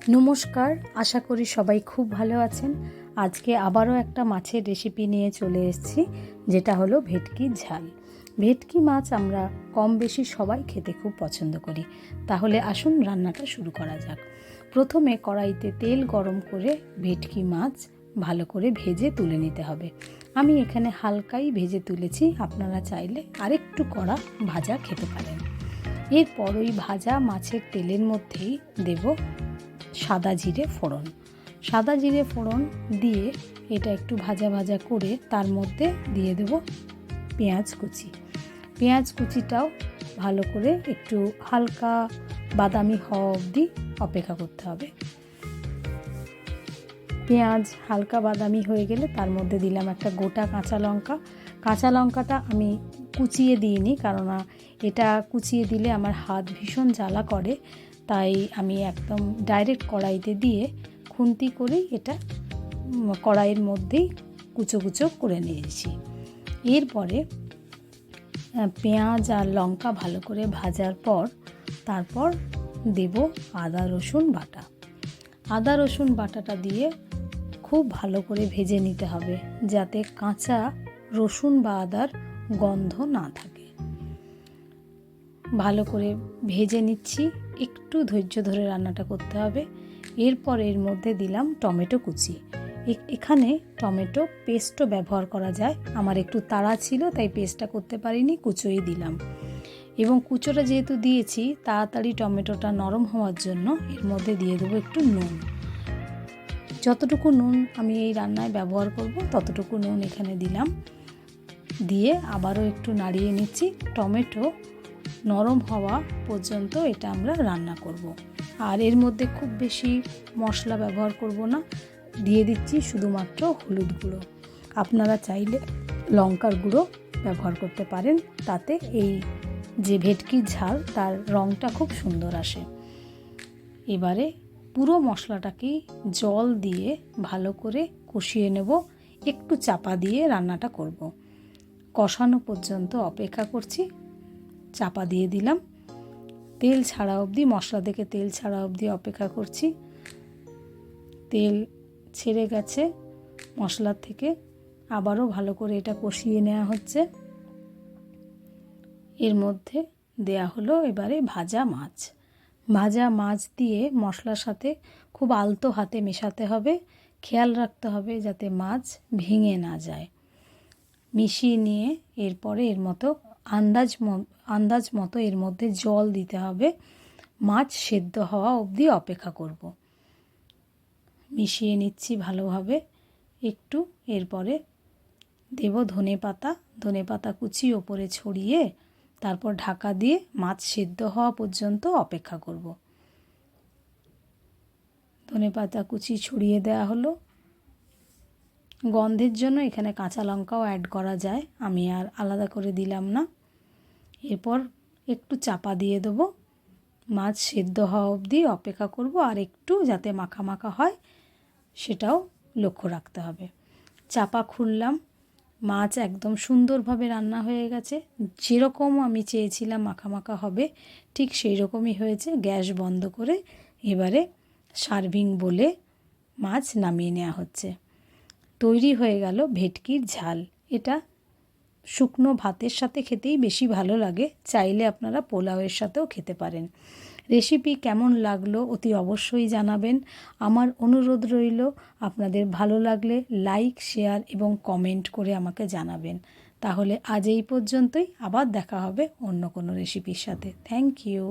নমস্কার, আশা করি সবাই খুব ভালো আছেন। আজকে আবারও একটা মাছের রেসিপি নিয়ে চলে এসেছি, যেটা হলো ভেটকির ঝাল। ভেটকি মাছ আমরা কম বেশি সবাই খেতে খুব পছন্দ করি। তাহলে আসুন রান্নাটা শুরু করা যাক। প্রথমে কড়াইতে তেল গরম করে ভেটকি মাছ ভালো করে ভেজে তুলে নিতে হবে। আমি এখানে হালকাই ভেজে তুলেছি, আপনারা চাইলে আরেকটু কড়া ভাজা খেতে পারেন। এরপর ওই ভাজা মাছের তেলের মধ্যেই দেব সাদা জিরে ফোড়ন। সাদা জিরে ফোড়ন দিয়ে এটা একটু ভাজা ভাজা করে তার মধ্যে দিয়ে দেব পেঁয়াজ কুচি। পেঁয়াজ কুচিটাও ভালো করে একটু হালকা বাদামি হওয়া অবধি অপেক্ষা করতে হবে। পেঁয়াজ হালকা বাদামি হয়ে গেলে তার মধ্যে দিলাম একটা গোটা কাঁচা লঙ্কা। কাঁচা লঙ্কাটা আমি কুচিয়ে দিইনি, কারণ এটা কুচিয়ে দিলে আমার হাত ভীষণ জ্বালা করে, তাই আমি একদম ডাইরেক্ট কড়াইতে দিয়ে খুন্তি করেই এটা কড়াইয়ের মধ্যেই কুচো কুচো করে নিয়েছি। এরপরে পেঁয়াজ আর লঙ্কা ভালো করে ভাজার পর তারপর দেব আদা রসুন বাটা। আদা রসুন বাটাটা দিয়ে খুব ভালো করে ভেজে নিতে হবে, যাতে কাঁচা রসুন বা আদার গন্ধ না থাকে। ভালো করে ভেজে নিচ্ছি, একটু ধৈর্য ধরে রান্নাটা করতে হবে। এরপর এর মধ্যে দিলাম টমেটো কুচি। এখানে টমেটো পেস্টও ব্যবহার করা যায়, আমার একটু তাড়া ছিল তাই পেস্টটা করতে পারিনি, কুচোই দিলাম। এবং কুচোটা যেহেতু দিয়েছি, তাড়াতাড়ি টমেটোটা নরম হওয়ার জন্য এর মধ্যে দিয়ে দেবো একটু নুন। যতটুকু নুন আমি এই রান্নায় ব্যবহার করব ততটুকু নুন এখানে দিলাম। দিয়ে আবারও একটু নাড়িয়ে নিচ্ছি। টমেটো নরম হওয়া পর্যন্ত এটা আমরা রান্না করব। আর এর মধ্যে খুব বেশি মশলা ব্যবহার করব না, দিয়ে দিচ্ছি শুধুমাত্র হলুদ গুঁড়ো। আপনারা চাইলে লঙ্কার গুঁড়ো ব্যবহার করতে পারেন, তাতে এই যে ভেটকির ঝাল তার রঙটা খুব সুন্দর আসে। এবারে পুরো মশলাটাকে জল দিয়ে ভালো করে কষিয়ে নেব, একটু চাপা দিয়ে রান্নাটা করব। কষানো পর্যন্ত অপেক্ষা করছি, চাপা দিয়ে দিলাম। তেল ছাড়া অবধি, মশলা থেকে তেল ছাড়া অবধি অপেক্ষা করছি। তেল ছেড়ে গেছে মশলার থেকে, আবারও ভালো করে এটা কষিয়ে নেওয়া হচ্ছে। এর মধ্যে দেয়া হলো এবারে ভাজা মাছ। ভাজা মাছ দিয়ে মশলার সাথে খুব আলতো হাতে মেশাতে হবে, খেয়াল রাখতে হবে যাতে মাছ ভেঙে না যায়। মিশিয়ে নিয়ে এরপরে এর মতো আন্দাজ মতো এর মধ্যে জল দিতে হবে। মাছ সেদ্ধ হওয়া অবধি অপেক্ষা করব। মিশিয়ে নিচ্ছি ভালোভাবে একটু। এরপরে দেব ধনেপাতা কুচি ওপরে ছড়িয়ে তারপর ঢাকা দিয়ে মাছ সেদ্ধ হওয়া পর্যন্ত অপেক্ষা করব। ধনেপাতা কুচি ছড়িয়ে দেওয়া হলো। গন্ধের জন্য এখানে কাঁচা লঙ্কাও অ্যাড করা যায়, আমি আর আলাদা করে দিলাম না। এরপর একটু চাপা দিয়ে দেবো, মাছ সেদ্ধ হওয়া অবধি অপেক্ষা করব। আর একটু যাতে মাখা মাখা হয় সেটাও লক্ষ্য রাখতে হবে। চাপা খুললাম, মাছ একদম সুন্দরভাবে রান্না হয়ে গেছে। যেরকম আমি চেয়েছিলাম মাখা মাখা হবে ঠিক সেই রকমই হয়েছে। গ্যাস বন্ধ করে এবারে সার্ভিং বলে মাছ নামিয়ে নেওয়া হচ্ছে। তৈরি হয়ে গেল ভেটকির ঝাল। এটা শুকনো ভাতের সাথে খেতেই বেশি ভালো লাগে, চাইলে আপনারা পোলাওয়ের সাথেও খেতে পারেন। রেসিপি কেমন লাগলো অতি অবশ্যই জানাবেন। আমার অনুরোধ রইল, আপনাদের ভালো লাগলে লাইক, শেয়ার এবং কমেন্ট করে আমাকে জানাবেন। তাহলে আজ এই পর্যন্তই, আবার দেখা হবে অন্য কোনো রেসিপির সাথে। Thank you.